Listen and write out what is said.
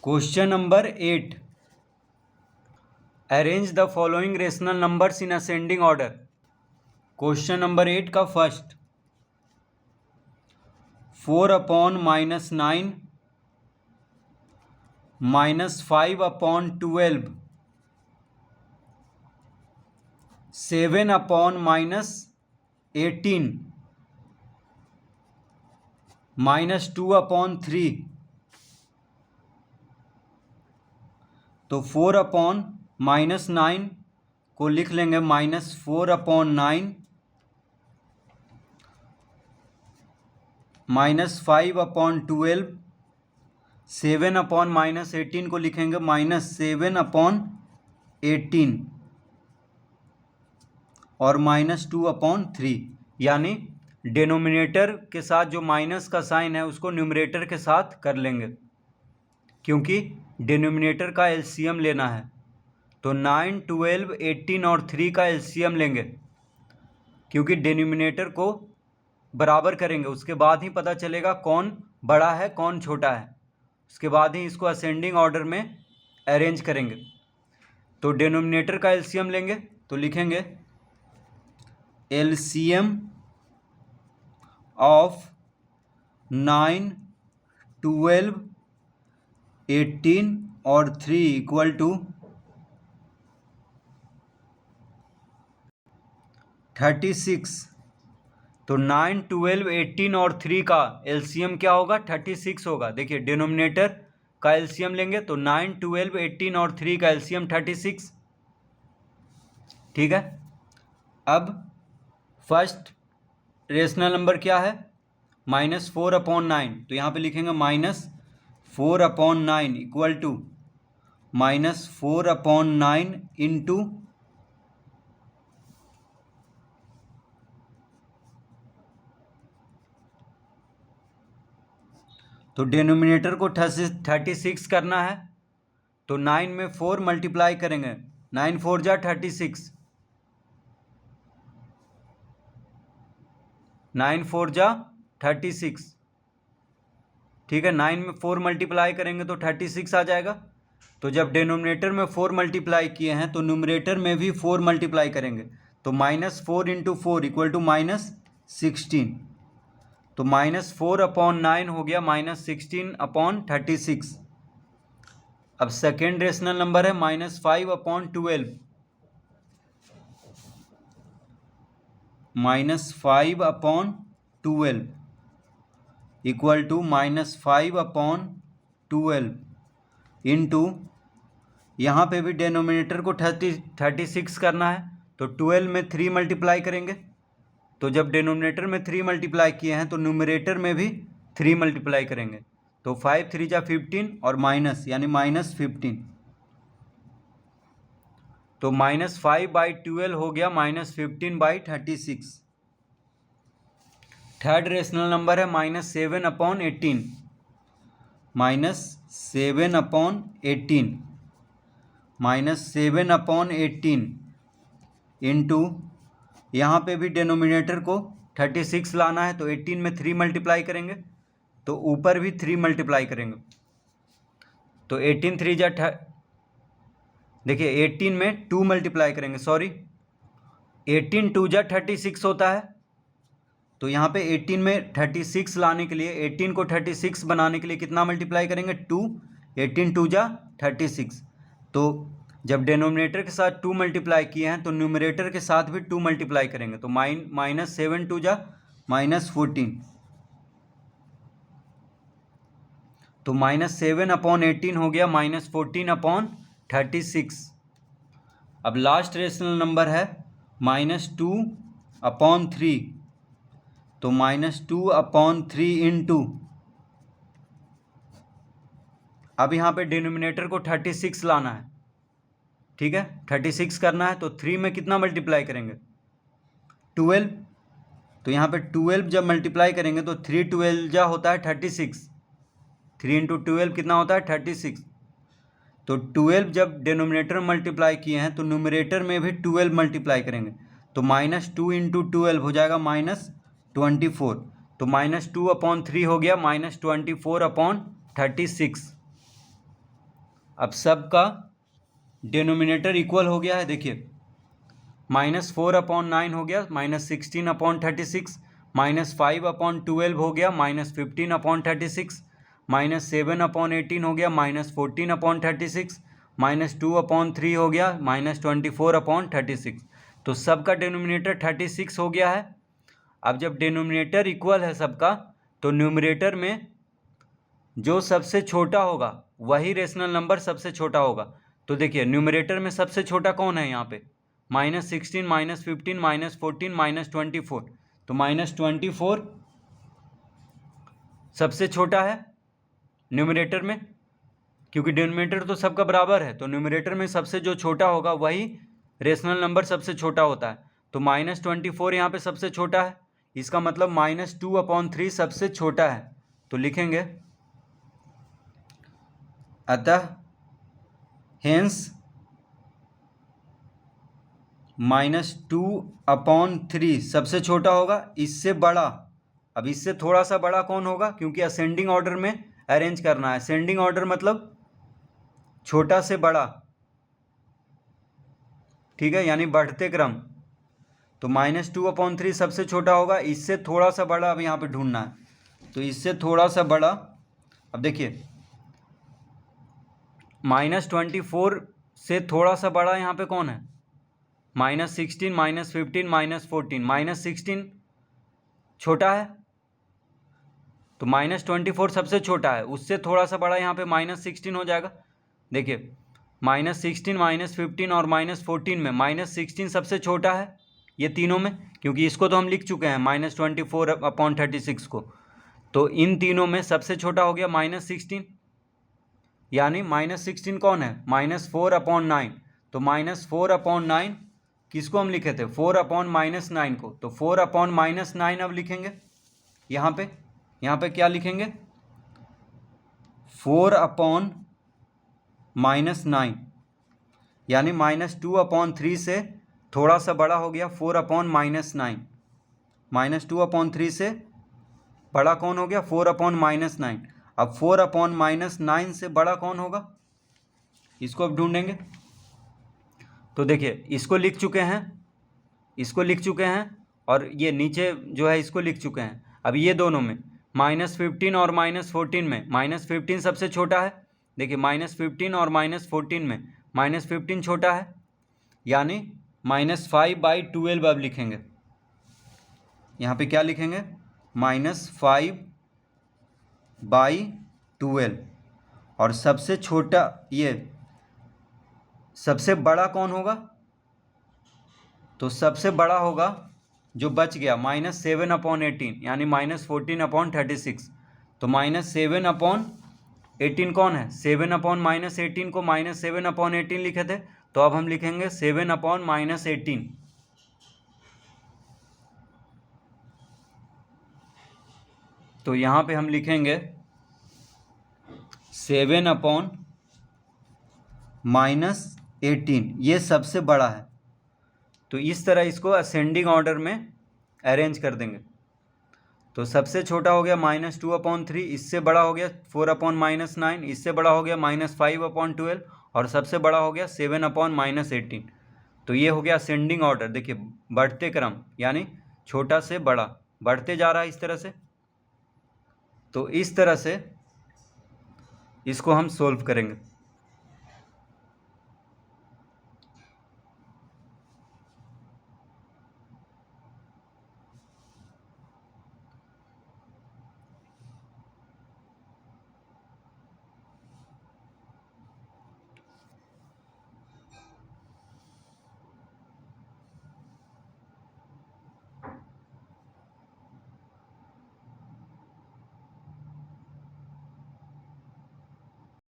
Question number 8, arrange the following rational numbers in ascending order. Question number 8 का first, 4/-9 -5/12, 7/-18 -2/3। तो 4/-9 को लिख लेंगे -4/9 -5/12, 7/-18 को लिखेंगे -7/18 और -2/3। यानी डिनोमिनेटर के साथ जो माइनस का साइन है उसको न्यूमरेटर के साथ कर लेंगे, क्योंकि डिनोमिनेटर का एलसीएम लेना है। तो 9, 12, 18 और 3 का एलसीएम लेंगे, क्योंकि डिनोमिनेटर को बराबर करेंगे, उसके बाद ही पता चलेगा कौन बड़ा है कौन छोटा है, उसके बाद ही इसको असेंडिंग ऑर्डर में अरेंज करेंगे। तो डिनोमिनेटर का एलसीएम लेंगे, तो लिखेंगे एलसीएम ऑफ 9, 12, 18 और 3 इक्वल टू 36। तो 9, 12, 18 और 3 का एलसीएम क्या होगा? 36 होगा। देखिए डिनोमिनेटर का एलसीएम लेंगे तो 9, 12, 18 और 3 का एलसीएम 36। ठीक है। अब फर्स्ट रेशनल नंबर क्या है? -4/9। तो यहाँ पे लिखेंगे -4/9 इक्वल टू -4/9 इंटू तो डिनोमिनेटर को 36 करना है, तो 9 में 4 मल्टीप्लाई करेंगे, 9 4 जा 36, 9 4 जा 36। ठीक है, 9 में 4 मल्टीप्लाई करेंगे तो 36 आ जाएगा। तो जब डिनोमिनेटर में 4 मल्टीप्लाई किए हैं तो न्यूमरेटर में भी 4 मल्टीप्लाई करेंगे, तो -4 इंटू 4 इक्वल टू -16। तो -4/9 हो गया -16/36। अब सेकेंड रेशनल नंबर है -5/12, -5/12 इक्वल टू -5/12 इंटू, यहाँ पे भी डिनोमिनेटर को 36 करना है, तो 12 में 3 मल्टीप्लाई करेंगे। तो जब डिनोमिनेटर में 3 मल्टीप्लाई किए हैं तो न्यूमरेटर में भी 3 मल्टीप्लाई करेंगे, तो 5 3 जा 15 और माइनस यानी -15। तो -5/12 हो गया -15/36। थर्ड रेशनल नंबर है -7/18, -7/18 इंटू, यहाँ पे भी डिनोमिनेटर को 36 लाना है, तो 18 में 3 मल्टीप्लाई करेंगे, तो ऊपर भी 3 मल्टीप्लाई करेंगे। तो 18 3 जा देखिए 18 में 2 मल्टीप्लाई करेंगे, सॉरी 18 2 जा 36 होता है। तो यहाँ पे 18 में 36 लाने के लिए, 18 को 36 बनाने के लिए कितना मल्टीप्लाई करेंगे? 2। 18 2 जा 36। तो जब डिनोमिनेटर के साथ 2 मल्टीप्लाई किए हैं तो न्यूमरेटर के साथ भी 2 मल्टीप्लाई करेंगे, तो -7 2 जा -14। तो -7/18 हो गया -14/36। अब लास्ट रेशनल नंबर है -2/3, तो -2/3 इंटू, अब यहाँ पे डिनोमिनेटर को 36 लाना है, ठीक है, 36 करना है, तो 3 में कितना मल्टीप्लाई करेंगे? 12। तो यहाँ पे 12 जब मल्टीप्लाई करेंगे तो 3 12 जा होता है 36, 3 इंटू 12 कितना होता है? 36। तो 12 जब डिनोमिनेटर में मल्टीप्लाई किए हैं तो न्यूमरेटर में भी 12 मल्टीप्लाई करेंगे, तो -2 इंटू 12 हो जाएगा -24। तो -2/3 हो गया -24/36। अब सबका डिनोमिनेटर इक्वल हो गया है। देखिए -4/9 हो गया, -16/36, -5/12 हो गया, -15/36, -7/18 हो गया, -14/36, -2/3 हो गया, -24/36। तो सबका डिनोमिनेटर 36 हो गया है। अब जब डिनोमिनेटर इक्वल है सबका, तो न्यूमरेटर में जो सबसे छोटा होगा वही रेशनल नंबर सबसे छोटा होगा। तो देखिए न्यूमरेटर में सबसे छोटा कौन है यहाँ पे, -16, -15, -14, -24। तो -24 सबसे छोटा है न्यूमरेटर में, क्योंकि डिनोमिनेटर तो सबका बराबर है। तो न्यूमरेटर में सबसे जो छोटा होगा वही रेशनल नंबर सबसे छोटा होता है। तो -24 यहाँ पे सबसे छोटा है, इसका मतलब -2/3 सबसे छोटा है। तो लिखेंगे अतः हेंस -2/3 सबसे छोटा होगा, इससे बड़ा। अब इससे थोड़ा सा बड़ा कौन होगा, क्योंकि असेंडिंग ऑर्डर में अरेंज करना है। असेंडिंग ऑर्डर मतलब छोटा से बड़ा, ठीक है, यानी बढ़ते क्रम। तो -2/3 सबसे छोटा होगा, इससे थोड़ा सा बड़ा अब यहाँ पे ढूंढना है। तो इससे थोड़ा सा बड़ा, अब देखिए -24 से थोड़ा सा बड़ा यहाँ पे कौन है, -16, -15, -14। -16 छोटा है, तो -24 सबसे छोटा है, उससे थोड़ा सा बड़ा यहाँ पे -16 हो जाएगा। देखिए -16, -15 और -14 में -16 सबसे छोटा है ये तीनों में, क्योंकि इसको तो हम लिख चुके हैं -24/36 को। तो इन तीनों में सबसे छोटा हो गया -16, यानी -16 कौन है, -4/9। तो -4/9 किसको हम लिखे थे, 4/-9 को। तो 4/-9 अब लिखेंगे यहाँ पे क्या लिखेंगे, 4/-9, यानी -2/3 से थोड़ा सा बड़ा हो गया 4/-9। -2/3 से बड़ा कौन हो गया, 4/-9। अब 4/-9 से बड़ा कौन होगा, इसको अब ढूंढेंगे। तो देखिए इसको लिख चुके हैं, और ये नीचे जो है इसको लिख चुके हैं। अब ये दोनों में -15 और -14 में -15 सबसे छोटा है। देखिए -15 और -14 में -15 छोटा है, यानी -5/12 अब लिखेंगे। यहाँ पे क्या लिखेंगे, -5/12। और सबसे छोटा, ये सबसे बड़ा कौन होगा, तो सबसे बड़ा होगा जो बच गया -7/18, यानी -14/36। तो -7/18 कौन है, 7/-18 को -7/18 लिखे थे, तो अब हम लिखेंगे 7/-18। तो यहाँ पे हम लिखेंगे 7/-18, ये सबसे बड़ा है। तो इस तरह इसको असेंडिंग ऑर्डर में अरेंज कर देंगे। तो सबसे छोटा हो गया -2/3, इससे बड़ा हो गया 4/-9, इससे बड़ा हो गया -5/12, और सबसे बड़ा हो गया 7/-18। तो ये हो गया असेंडिंग ऑर्डर। देखिए बढ़ते क्रम, यानी छोटा से बड़ा बढ़ते जा रहा है इस तरह से। तो इस तरह से इसको हम सोल्व करेंगे।